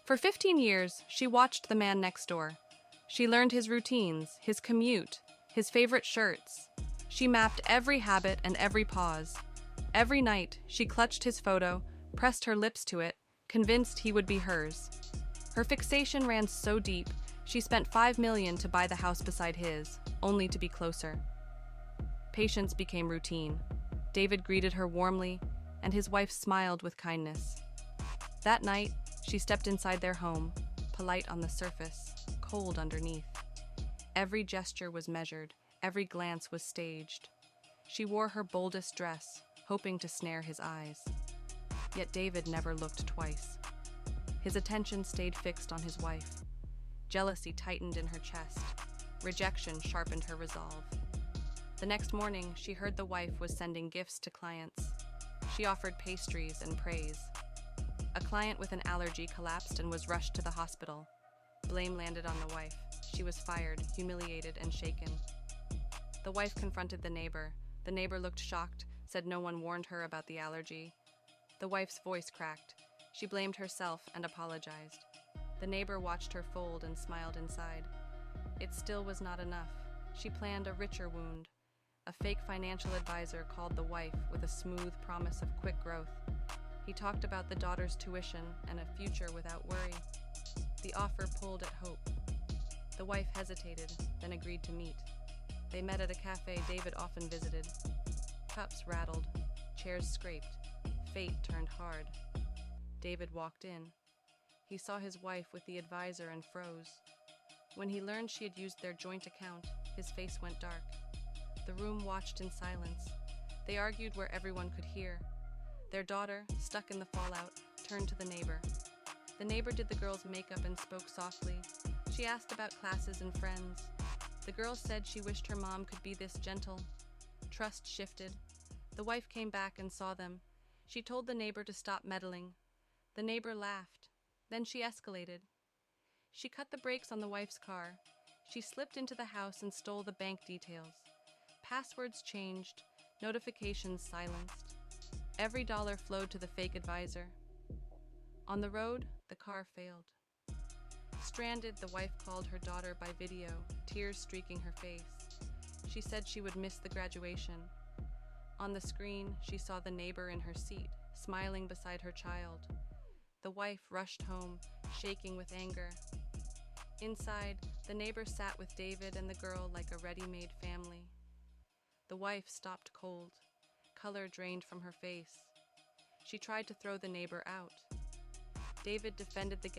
For 15 years, she watched the man next door. She learned his routines, his commute, his favorite shirts. She mapped every habit and every pause. Every night, she clutched his photo, pressed her lips to it, convinced he would be hers. Her fixation ran so deep, she spent $5 million to buy the house beside his, only to be closer. Patience became routine. David greeted her warmly, and his wife smiled with kindness. That night, she stepped inside their home, polite on the surface, cold underneath. Every gesture was measured, every glance was staged. She wore her boldest dress, hoping to snare his eyes. Yet David never looked twice. His attention stayed fixed on his wife. Jealousy tightened in her chest. Rejection sharpened her resolve. The next morning, she heard the wife was sending gifts to clients. She offered pastries and praise. A client with an allergy collapsed and was rushed to the hospital. Blame landed on the wife. She was fired, humiliated, and shaken. The wife confronted the neighbor. The neighbor looked shocked, said no one warned her about the allergy. The wife's voice cracked. She blamed herself and apologized. The neighbor watched her fold and smiled inside. It still was not enough. She planned a richer wound. A fake financial advisor called the wife with a smooth promise of quick growth. He talked about the daughter's tuition and a future without worry. The offer pulled at hope. The wife hesitated, then agreed to meet. They met at a cafe David often visited. Cups rattled, chairs scraped. Fate turned hard. David walked in. He saw his wife with the advisor and froze. When he learned she had used their joint account, his face went dark. The room watched in silence. They argued where everyone could hear. Their daughter, stuck in the fallout, turned to the neighbor. The neighbor did the girl's makeup and spoke softly. She asked about classes and friends. The girl said she wished her mom could be this gentle. Trust shifted. The wife came back and saw them. She told the neighbor to stop meddling. The neighbor laughed. Then she escalated. She cut the brakes on the wife's car. She slipped into the house and stole the bank details. Passwords changed, notifications silenced. Every dollar flowed to the fake advisor. On the road, the car failed. Stranded, the wife called her daughter by video, tears streaking her face. She said she would miss the graduation. On the screen, she saw the neighbor in her seat, smiling beside her child. The wife rushed home, shaking with anger. Inside, the neighbor sat with David and the girl like a ready-made family. The wife stopped cold. Color drained from her face. She tried to throw the neighbor out. David defended the